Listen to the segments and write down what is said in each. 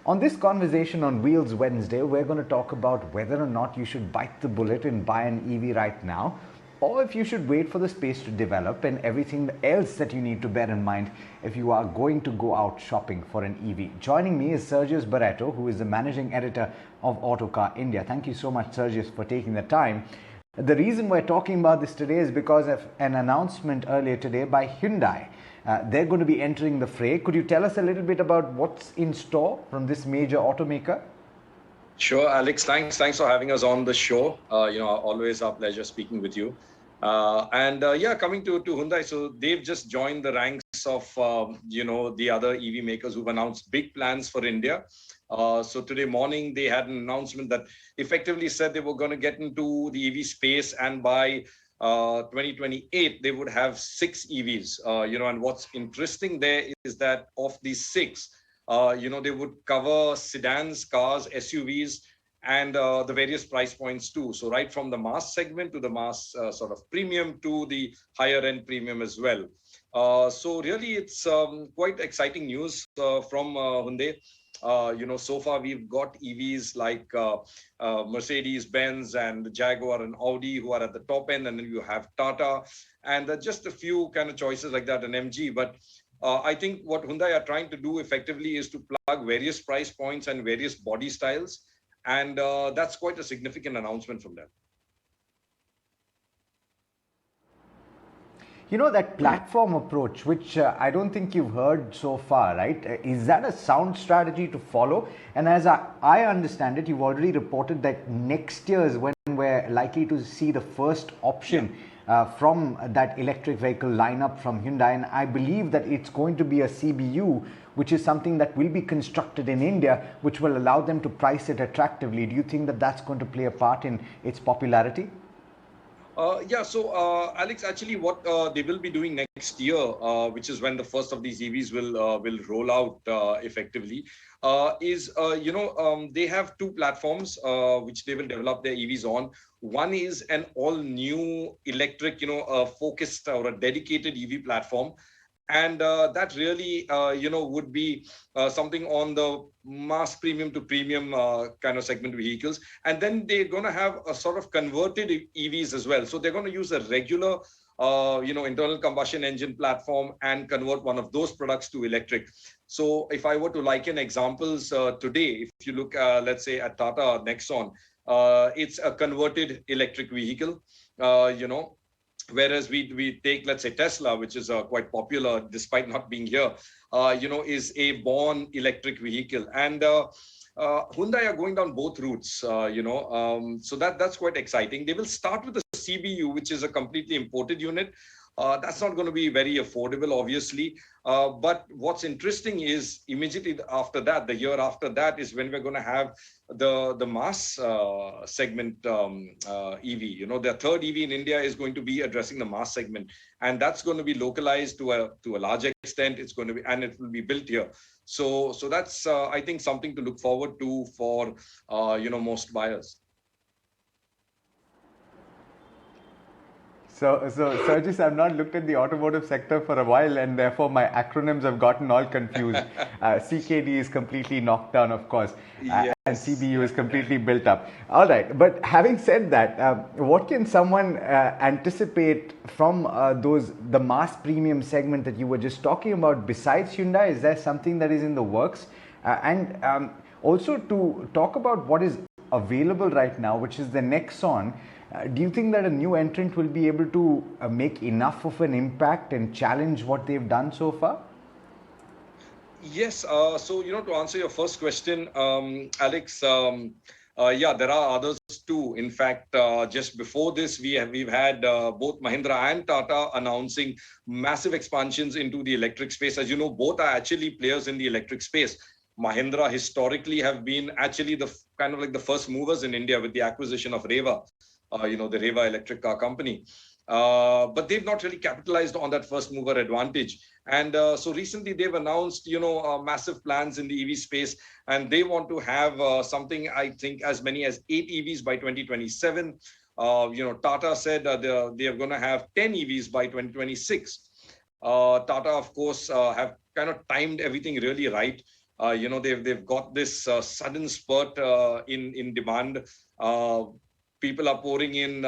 On this conversation on Wheels Wednesday, we're going to talk about whether or not you should bite the bullet and buy an EV right now, or if you should wait for the space to develop and everything else that you need to bear in mind if you are going to go out shopping for an EV. Joining me is Sergius Barretto, who is the managing editor of Autocar India. Thank you so much, Sergius, for taking the time. The reason we're talking about this today is because of an announcement earlier today by Hyundai. They're going to be entering the fray. Could you tell us a little bit about what's in store from this major automaker? Sure, Alex. Thanks for having us on the show. Always our pleasure speaking with you. Coming to Hyundai, so they've just joined the ranks of the other EV makers who've announced big plans for India. So today morning they had an announcement that effectively said they were going to get into the EV space, and by 2028 they would have 6 EVs. And what's interesting there is that of these 6, they would cover sedans, cars, SUVs, and the various price points too. So right from the mass segment to the mass sort of premium to the higher end premium as well. So really it's quite exciting news from Hyundai. So far we've got EVs like Mercedes-Benz and Jaguar and Audi who are at the top end, and then you have Tata, and just a few kind of choices like that, an MG. But I think what Hyundai are trying to do effectively is to plug various price points and various body styles, and that's quite a significant announcement from them. You know, that platform approach, which I don't think you've heard so far, right? Is that a sound strategy to follow? And as I understand it, you've already reported that next year is when we're likely to see the first option from that electric vehicle lineup from Hyundai. And I believe that it's going to be a CBU, which is something that will be constructed in India, which will allow them to price it attractively. Do you think that that's going to play a part in its popularity? Alex, actually what they will be doing next year, which is when the first of these EVs will roll out effectively, they have 2 platforms which they will develop their EVs on. One is an all-new electric, focused or a dedicated EV platform. And that really, would be something on the mass premium to premium kind of segment vehicles. And then they're going to have a sort of converted EVs as well. So they're going to use a regular, internal combustion engine platform and convert one of those products to electric. So if I were to liken examples today, if you look, let's say at Tata Nexon, it's a converted electric vehicle, Whereas we take, let's say, Tesla, which is quite popular despite not being here, is a born electric vehicle. And Hyundai are going down both routes, so that's quite exciting. They will start with a CBU, which is a completely imported unit. That's not going to be very affordable, obviously. But what's interesting is immediately after that, the year after that, is when we're going to have the mass segment EV. The third EV in India is going to be addressing the mass segment, and that's going to be localized to a large extent. It's going to be, and it will be built here. So that's I think something to look forward to for most buyers. So Sergius, I've not looked at the automotive sector for a while, and therefore my acronyms have gotten all confused. CKD is completely knocked down, of course, yes. And CBU is completely built up. All right, but having said that, what can someone anticipate from the mass premium segment that you were just talking about besides Hyundai? Is there something that is in the works? And also to talk about what is available right now, which is the Nexon. Do you think that a new entrant will be able to make enough of an impact and challenge what they've done so far? Yes. To answer your first question, Alex, there are others too. In fact, just before this, we've had both Mahindra and Tata announcing massive expansions into the electric space. As you know, both are actually players in the electric space. Mahindra historically have been actually the kind of like the first movers in India with the acquisition of Reva. The Reva electric car company. But they've not really capitalized on that first mover advantage. And so recently they've announced, massive plans in the EV space, and they want to have something, I think, as many as 8 EVs by 2027. Tata said they are going to have 10 EVs by 2026. Tata, of course, have kind of timed everything really right. They've got this sudden spurt in demand. People are pouring in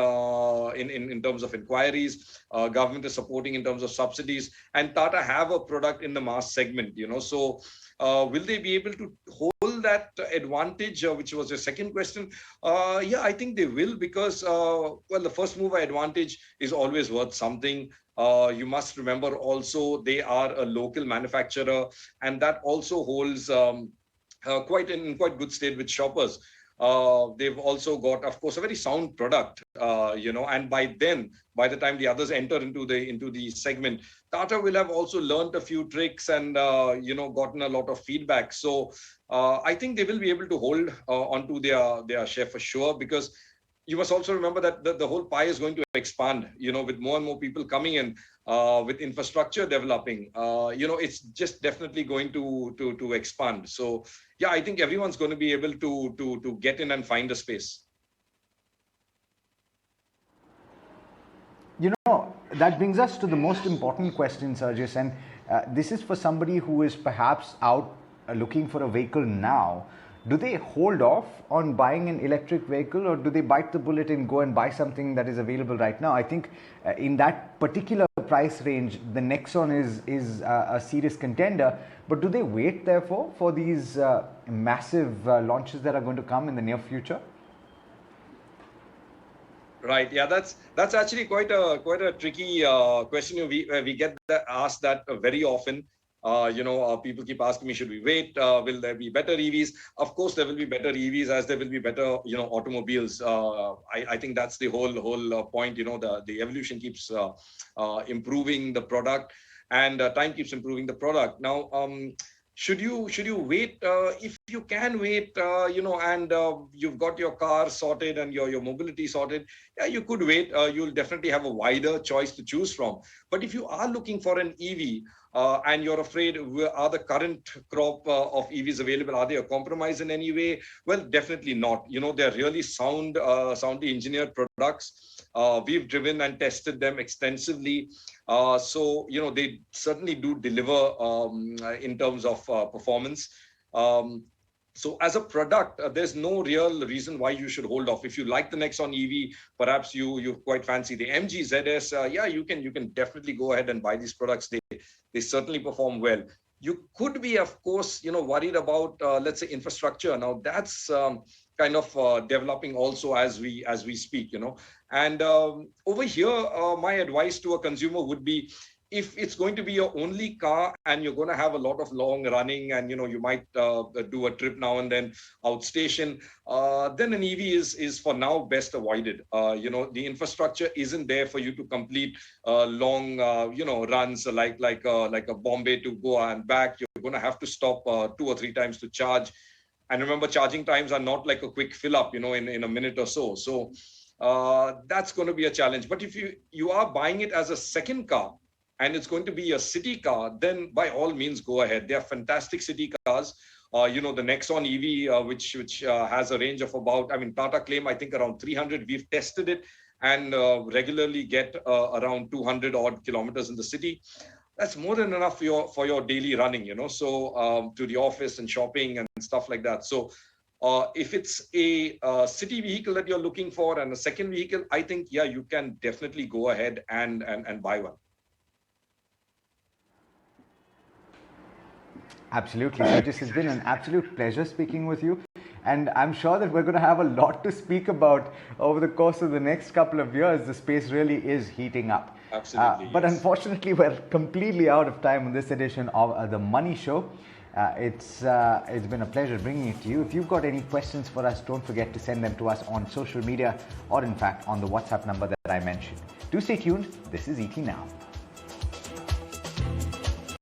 terms of inquiries. Government is supporting in terms of subsidies, and Tata have a product in the mass segment. So will they be able to hold that advantage, which was your second question? Yeah, I think they will, because the first mover advantage is always worth something. You must remember also they are a local manufacturer, and that also holds quite good state with shoppers. They've also got, of course, a very sound product, and by the time the others enter into the segment, Tata will have also learned a few tricks and gotten a lot of feedback. So I think they will be able to hold onto their share for sure, because you must also remember that the whole pie is going to expand, with more and more people coming in, with infrastructure developing, it's just definitely going to expand. So yeah, I think everyone's going to be able to get in and find a space. That brings us to the most important question, Sergius, and this is for somebody who is perhaps out looking for a vehicle now. Do they hold off on buying an electric vehicle, or do they bite the bullet and go and buy something that is available right now? I think in that particular price range, the Nexon is a serious contender. But do they wait, therefore, for these massive launches that are going to come in the near future? Right. Yeah, that's actually quite a tricky question. We get asked that very often. People keep asking me, should we wait? Will there be better EVs? Of course, there will be better EVs, as there will be better, automobiles. I think that's the whole point. The evolution keeps improving the product, and time keeps improving the product. Now, should you wait? If you can wait, and you've got your car sorted and your mobility sorted, yeah, you could wait. You'll definitely have a wider choice to choose from. But if you are looking for an EV, and you're afraid, are the current crop of EVs available? Are they a compromise in any way? Well, definitely not. They're really soundly engineered products. We've driven and tested them extensively. So they certainly do deliver in terms of performance. So as a product, there's no real reason why you should hold off. If you like the Nexon EV, perhaps you quite fancy the MG ZS, yeah, you can definitely go ahead and buy these products. They certainly perform well. You could be, of course, worried about, let's say, infrastructure. Now that's kind of developing also as we speak, And over here, my advice to a consumer would be, if it's going to be your only car and you're going to have a lot of long running, and you might do a trip now and then outstation, then an EV is for now best avoided. The infrastructure isn't there for you to complete long runs like a Bombay to Goa and back. You're going to have to stop 2 or 3 times to charge. And remember, charging times are not like a quick fill up, in a minute or so. So that's going to be a challenge. But if you are buying it as a second car, and it's going to be a city car, then by all means go ahead. They are fantastic city cars. The Nexon EV, which has a range of about, Tata claim, I think around 300. We've tested it and regularly get around 200 odd kilometers in the city. That's more than enough for your daily running, so to the office and shopping and stuff like that. So if it's a city vehicle that you're looking for and a second vehicle, I think, yeah, you can definitely go ahead and buy one. Absolutely, Sergius. It's been an absolute pleasure speaking with you. And I'm sure that we're going to have a lot to speak about over the course of the next couple of years. The space really is heating up. Absolutely. But yes. Unfortunately, we're completely out of time on this edition of The Money Show. It's been a pleasure bringing it to you. If you've got any questions for us, don't forget to send them to us on social media, or in fact on the WhatsApp number that I mentioned. Do stay tuned. This is ET Now.